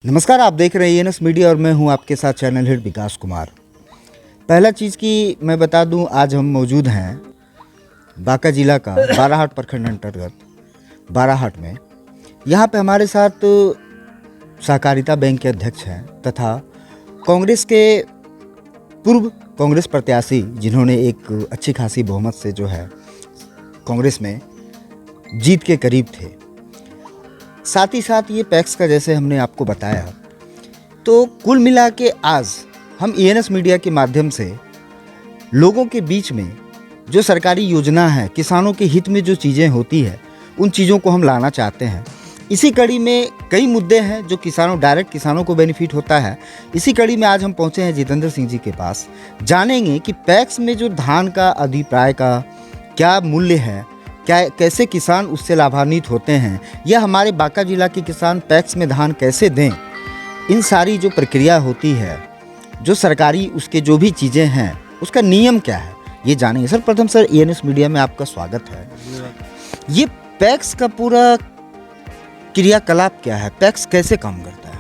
नमस्कार, आप देख रहे हैं ENS मीडिया और मैं हूं आपके साथ चैनल हेड विकास कुमार। पहला चीज़ कि मैं बता दूं, आज हम मौजूद हैं बांका जिला का बाराहाट प्रखंड अंतर्गत बाराहाट में। यहां पे हमारे साथ सहकारिता बैंक के अध्यक्ष हैं तथा कांग्रेस के पूर्व कांग्रेस प्रत्याशी जिन्होंने एक अच्छी खासी बहुमत से जो है कांग्रेस में जीत के करीब थे। साथ ही साथ ये पैक्स का जैसे हमने आपको बताया, तो कुल मिला के आज हम ENS मीडिया के माध्यम से लोगों के बीच में जो सरकारी योजना है, किसानों के हित में जो चीज़ें होती है, उन चीज़ों को हम लाना चाहते हैं। इसी कड़ी में कई मुद्दे हैं जो डायरेक्ट किसानों को बेनिफिट होता है। इसी कड़ी में आज हम पहुंचे हैं जितेंद्र सिंह जी के पास। जानेंगे कि पैक्स में जो धान का अभिप्राय का क्या मूल्य है, कैसे किसान उससे लाभान्वित होते हैं, या हमारे बांका जिला के किसान पैक्स में धान कैसे दें, इन सारी जो प्रक्रिया होती है, जो सरकारी उसके जो भी चीज़ें हैं, उसका नियम क्या है, ये जानेंगे। सर, प्रथम सर ENS मीडिया में आपका स्वागत है। ये पैक्स का पूरा क्रियाकलाप क्या है, पैक्स कैसे काम करता है?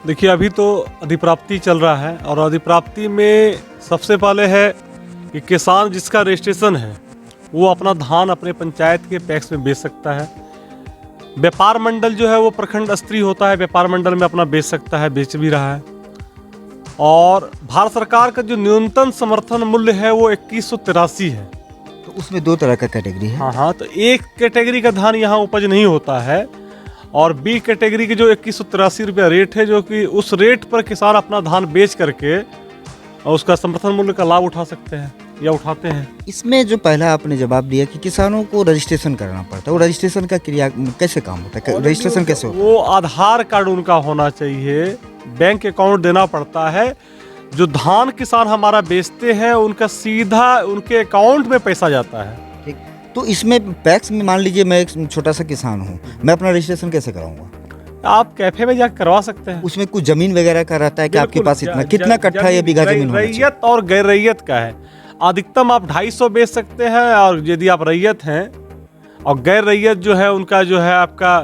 देखिए, अभी तो अधिप्राप्ति चल रहा है और अधिप्राप्ति में सबसे पहले है कि किसान जिसका रजिस्ट्रेशन है वो अपना धान अपने पंचायत के पैक्स में बेच सकता है। व्यापार मंडल जो है वो प्रखंड स्तरीय होता है, व्यापार मंडल में अपना बेच सकता है, बेच भी रहा है। और भारत सरकार का जो न्यूनतम समर्थन मूल्य है वो 2183 है। तो उसमें दो तरह का कैटेगरी है। हाँ, तो एक कैटेगरी का धान यहाँ उपज नहीं होता है और बी कैटेगरी की जो 2183 रुपया रेट है, जो कि उस रेट पर किसान अपना धान बेच करके और उसका समर्थन मूल्य का लाभ उठा सकते हैं या उठाते हैं। इसमें जो पहला आपने जवाब दिया कि किसानों को रजिस्ट्रेशन करना पड़ता है, वो रजिस्ट्रेशन का क्रिया कैसे काम होता है, रजिस्ट्रेशन कैसे होता है? वो आधार कार्ड उनका होना चाहिए, बैंक अकाउंट देना पड़ता है। जो धान किसान हमारा बेचते हैं उनका सीधा उनके अकाउंट में पैसा जाता है। ठीक, तो इसमें पैक्स में मान लीजिए मैं एक छोटा सा किसान हूँ, मैं अपना रजिस्ट्रेशन कैसे कराऊंगा? आप कैफे में जाकर करवा सकते हैं। उसमें कुछ जमीन वगैरह का रहता है कि आपके पास इतना कितना कट्ठा या बीघा जमीन होना चाहिए? रैयत और गैर रैयत का है। अधिकतम आप 250 बेच सकते हैं, और यदि आप रैयत हैं और गैर रैयत जो है उनका जो है आपका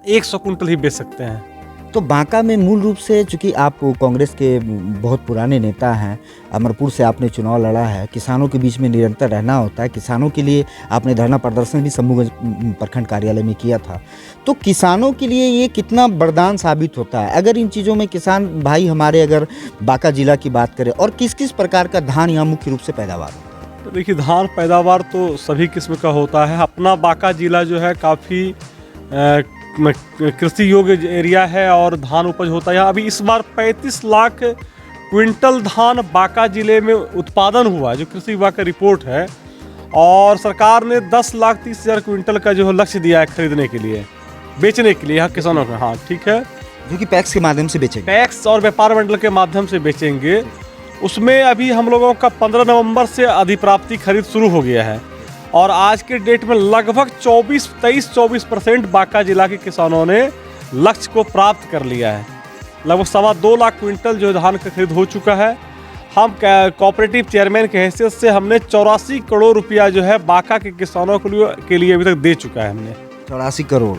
100 कुंटल ही बेच सकते हैं। तो बांका में मूल रूप से, चूंकि आप कांग्रेस के बहुत पुराने नेता हैं, अमरपुर से आपने चुनाव लड़ा है, किसानों के बीच में निरंतर रहना होता है, किसानों के लिए आपने धरना प्रदर्शन भी शंभूगंज प्रखंड कार्यालय में किया था। तो किसानों के लिए ये कितना वरदान साबित होता है अगर इन चीज़ों में किसान भाई हमारे अगर बांका जिला की बात करें, और किस किस प्रकार का धान यहाँ मुख्य रूप से पैदावार होता है? तो देखिए, धान पैदावार तो सभी किस्म का होता है। अपना बांका जिला जो है काफ़ी कृषि योग्य एरिया है और धान उपज होता है यहाँ। अभी इस बार 35 लाख क्विंटल धान बांका जिले में उत्पादन हुआ, जो कृषि विभाग का रिपोर्ट है। और सरकार ने 10,30,000 क्विंटल का जो है लक्ष्य दिया है खरीदने के लिए, बेचने के लिए यहाँ किसानों को। हाँ, ठीक है, जो कि पैक्स के माध्यम से बेचेंगे। पैक्स और व्यापार मंडल के माध्यम से बेचेंगे। उसमें अभी हम लोगों का 15 नवंबर से अधिप्राप्ति खरीद शुरू हो गया है और आज के डेट में लगभग 23-24% बांका जिला के किसानों ने लक्ष्य को प्राप्त कर लिया है। लगभग 2.25 लाख क्विंटल जो धान का खरीद हो चुका है। हम कोऑपरेटिव चेयरमैन के हैसियत से हमने 84 करोड़ रुपया जो है बांका के किसानों के लिए अभी तक दे चुका है हमने। 84 करोड़।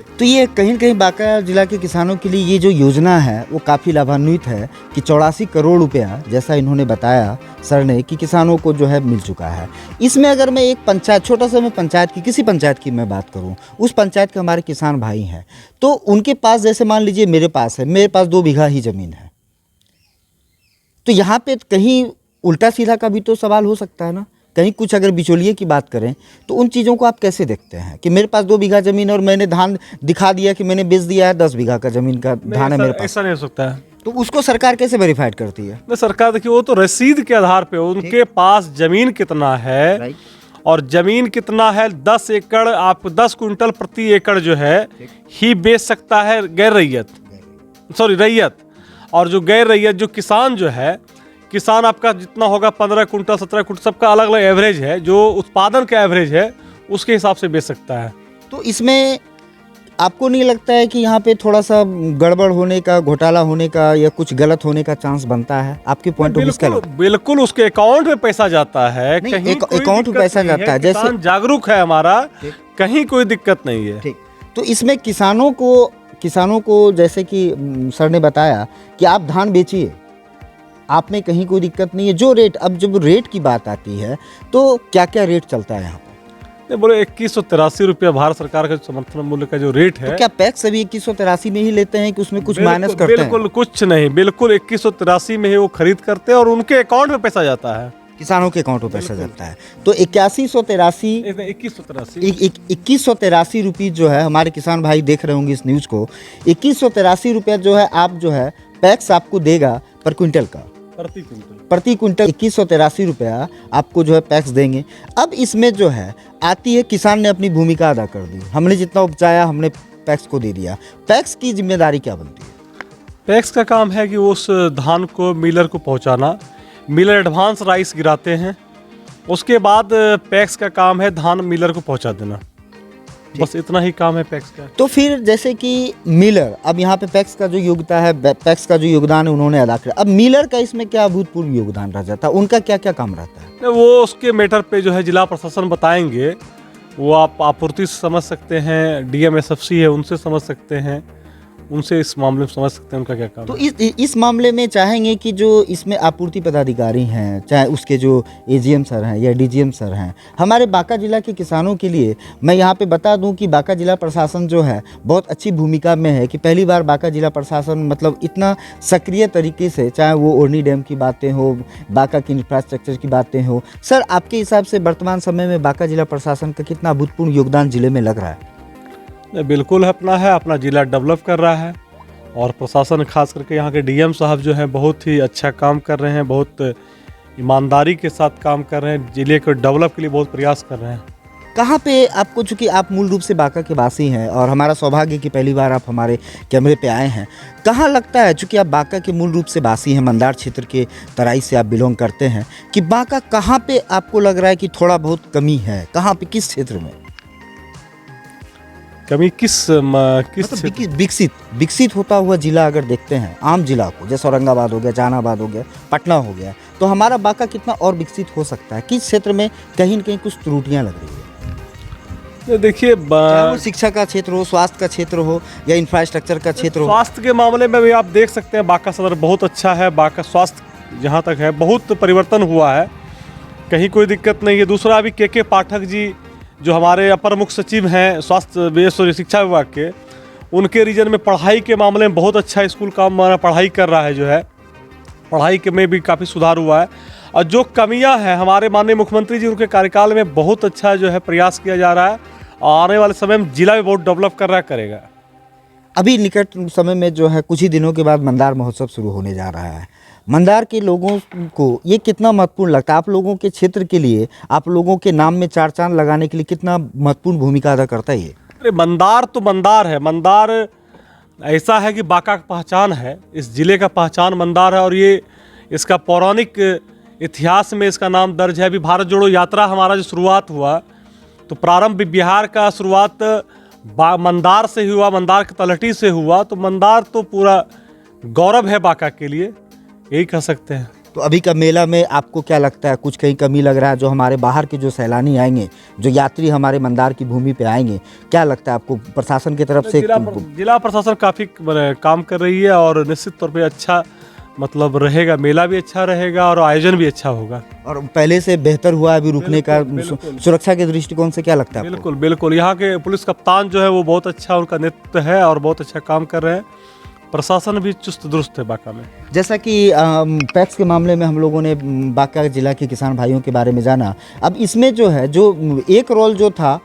तो ये कहीं न कहीं बांका जिला के किसानों के लिए ये जो योजना है वो काफ़ी लाभान्वित है कि 84 करोड़ रुपया, जैसा इन्होंने बताया सर ने, कि किसानों को जो है मिल चुका है। इसमें अगर मैं एक पंचायत, छोटा सा मैं पंचायत की, किसी पंचायत की मैं बात करूं, उस पंचायत के हमारे किसान भाई हैं, तो उनके पास जैसे मान लीजिए मेरे पास है, मेरे पास 2 बीघा ही ज़मीन है, तो यहाँ पे कहीं उल्टा सीधा का भी तो सवाल हो सकता है ना। कहीं कुछ अगर बिचौलिए की बात करें तो उन चीज़ों को आप कैसे देखते हैं कि मेरे पास 2 बीघा ज़मीन और मैंने धान दिखा दिया कि मैंने बेच दिया है, 10 बीघा का ज़मीन का धान है मेरे पास? ऐसा नहीं हो सकता है। तो उसको सरकार कैसे वेरीफाइड करती है? नहीं, सरकार देखिए, वो तो रसीद के आधार पे उनके पास जमीन कितना है और जमीन कितना है। 10 एकड़ आप 10 कुंटल प्रति एकड़ जो है ही बेच सकता है रैयत। और जो गैर रैयत जो किसान जो है, किसान आपका जितना होगा 15 कुंटल 17 कुंटल, सबका अलग अलग एवरेज है, जो उत्पादन का एवरेज है उसके हिसाब से बेच सकता है। तो इसमें आपको नहीं लगता है कि यहाँ पे थोड़ा सा गड़बड़ होने का, घोटाला होने का या कुछ गलत होने का चांस बनता है? आपके पॉइंट ऑफ व्यू क्या लगता है? बिल्कुल, उसके अकाउंट में पैसा जाता है, कहीं अकाउंट में पैसा जाता है। जैसे जागरूक है हमारा, कहीं कोई दिक्कत नहीं है। ठीक, तो इसमें किसानों को किसानों को, जैसे कि सर ने बताया कि आप धान बेचिए, आप में कहीं कोई दिक्कत नहीं है। जो रेट, अब जब रेट की बात आती है तो क्या क्या रेट चलता है यहाँ पर? नहीं, बोले 2183 रुपया भारत सरकार का समर्थन मूल्य का जो रेट है, तो क्या पैक्स सभी 2183 में ही लेते हैं कि उसमें कुछ माइनस करते हैं? बिल्कुल कुछ नहीं, बिल्कुल 2183 में ही वो खरीद करते हैं और उनके अकाउंट में पैसा जाता है, किसानों के अकाउंट में पैसा जाता है। तो 8183 2183 रुपये जो है, हमारे किसान भाई देख रहे होंगे इस न्यूज़ को, 2183 रुपया जो है आप जो है पैक्स आपको देगा पर क्विंटल का, प्रति क्विंटल 2183 रुपया आपको जो है पैक्स देंगे। अब इसमें जो है आती है, किसान ने अपनी भूमिका अदा कर दी, हमने जितना उपजाया हमने पैक्स को दे दिया। पैक्स की जिम्मेदारी क्या बनती है? पैक्स का काम है कि उस धान को मिलर को पहुंचाना, मिलर एडवांस राइस गिराते हैं, उसके बाद पैक्स का काम है धान मिलर को पहुंचा देना, बस इतना ही काम है पैक्स का। तो फिर जैसे कि मिलर, अब यहाँ पे पैक्स का जो योग्यता है, पैक्स का जो योगदान है उन्होंने अदा किया, अब मिलर का इसमें क्या अभूतपूर्व योगदान रह जाता है, उनका क्या क्या काम रहता है? वो उसके मैटर पे जो है जिला प्रशासन बताएंगे, वो आप आपूर्ति से समझ सकते हैं, DMSFC है उनसे समझ सकते हैं, उनसे इस मामले में समझ सकते हैं उनका क्या काम तो है। इस मामले में चाहेंगे कि जो इसमें आपूर्ति पदाधिकारी हैं, चाहे उसके जो AGM सर हैं या DGM सर हैं, हमारे बांका जिला के किसानों के लिए मैं यहाँ पे बता दूं कि बांका जिला प्रशासन जो है बहुत अच्छी भूमिका में है कि पहली बार बांका जिला प्रशासन मतलब इतना सक्रिय तरीके से, चाहे वो ओरनी डैम की बातें हो, बांका की इंफ्रास्ट्रक्चर की बातें हो। सर, आपके हिसाब से वर्तमान समय में बांका जिला प्रशासन का कितना अभूतपूर्व योगदान जिले में लग रहा है? बिल्कुल अपना जिला डेवलप कर रहा है और प्रशासन खास करके यहाँ के DM साहब जो हैं बहुत ही अच्छा काम कर रहे हैं, बहुत ईमानदारी के साथ काम कर रहे हैं, जिले को डेवलप के लिए बहुत प्रयास कर रहे हैं। कहाँ पे आपको, चूँकि आप मूल रूप से बांका के वासी हैं और हमारा सौभाग्य कि पहली बार आप हमारे कैमरे पे आए हैं, कहाँ लगता है, चूँकि आप बांका के मूल रूप से वासी हैं, मंदार क्षेत्र के तराई से आप बिलोंग करते हैं, कि बांका कहाँ पे आपको लग रहा है कि थोड़ा बहुत कमी है? कहाँ पे, किस क्षेत्र में कमी? किस मतलब विकसित होता हुआ जिला अगर देखते हैं, आम जिला को, जैसे औरंगाबाद हो गया, जहानाबाद हो गया, पटना हो गया, तो हमारा बांका कितना और विकसित हो सकता है? किस क्षेत्र में कहीं न कहीं कुछ त्रुटियां लग रही है? देखिए, वो शिक्षा का क्षेत्र हो, स्वास्थ्य का क्षेत्र हो या इंफ्रास्ट्रक्चर का क्षेत्र हो। स्वास्थ्य के मामले में भी आप देख सकते हैं बांका सदर बहुत अच्छा है, बांका स्वास्थ्य जहाँ तक है बहुत परिवर्तन हुआ है, कहीं कोई दिक्कत नहीं है। दूसरा, अभी KK पाठक जी जो हमारे अपर मुख्य सचिव हैं स्वास्थ्य शिक्षा विभाग के, उनके रीजन में पढ़ाई के मामले में बहुत अच्छा स्कूल काम पढ़ाई कर रहा है, जो है पढ़ाई के में भी काफ़ी सुधार हुआ है। और जो कमियां हैं, हमारे माननीय मुख्यमंत्री जी उनके कार्यकाल में बहुत अच्छा जो है प्रयास किया जा रहा है और आने वाले समय में जिला भी बहुत डेवलप कर रहा है, करेगा। अभी निकट समय में जो है कुछ ही दिनों के बाद मंदार महोत्सव शुरू होने जा रहा है। मंदार के लोगों को ये कितना महत्वपूर्ण लगता है? आप लोगों के क्षेत्र के लिए, आप लोगों के नाम में चार चांद लगाने के लिए कितना महत्वपूर्ण भूमिका अदा करता है ये? अरे मंदार तो मंदार है, मंदार ऐसा है कि बांका की पहचान है, इस जिले का पहचान मंदार है और ये इसका पौराणिक इतिहास में इसका नाम दर्ज है। अभी भारत जोड़ो यात्रा हमारा जो शुरुआत हुआ, तो प्रारंभ बिहार का शुरुआत मंदार से ही हुआ, मंदार की तलहटी से हुआ, तो मंदार तो पूरा गौरव है बांका के लिए, यही कह सकते हैं। तो अभी का मेला में आपको क्या लगता है, कुछ कहीं कमी लग रहा है? जो हमारे बाहर के जो सैलानी आएंगे, जो यात्री हमारे मंदार की भूमि पे आएंगे, क्या लगता है आपको प्रशासन की तरफ से? जिला प्रशासन काफ़ी काम कर रही है और निश्चित तौर पे अच्छा मतलब रहेगा, मेला भी अच्छा रहेगा और आयोजन भी अच्छा होगा और पहले से बेहतर हुआ अभी रुकने का। सुरक्षा के दृष्टिकोण से क्या लगता है? बिल्कुल बिल्कुल, यहाँ के पुलिस कप्तान जो है वो बहुत अच्छा उनका नेतृत्व है और बहुत अच्छा काम कर रहे हैं। प्रशासन भी चुस्त दुरुस्त है बांका में। जैसा कि पैक्स के मामले में हम लोगों ने बांका जिला के किसान भाइयों के बारे में जाना, अब इसमें जो है जो एक रोल जो था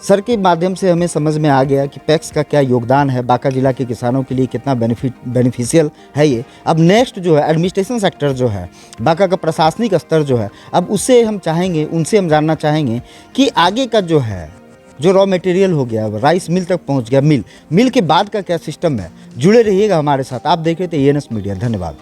सर के माध्यम से हमें समझ में आ गया कि पैक्स का क्या योगदान है, बांका जिला के किसानों के लिए कितना बेनिफिशियल है ये। अब नेक्स्ट जो है एडमिनिस्ट्रेशन सेक्टर जो है, बांका का प्रशासनिक स्तर जो है, अब उससे हम चाहेंगे, उनसे हम जानना चाहेंगे कि आगे का जो है, जो रॉ मटेरियल हो गया, राइस मिल तक पहुंच गया, मिल के बाद का क्या सिस्टम है। जुड़े रहिएगा हमारे साथ, आप देख रहे थे ANS मीडिया। धन्यवाद।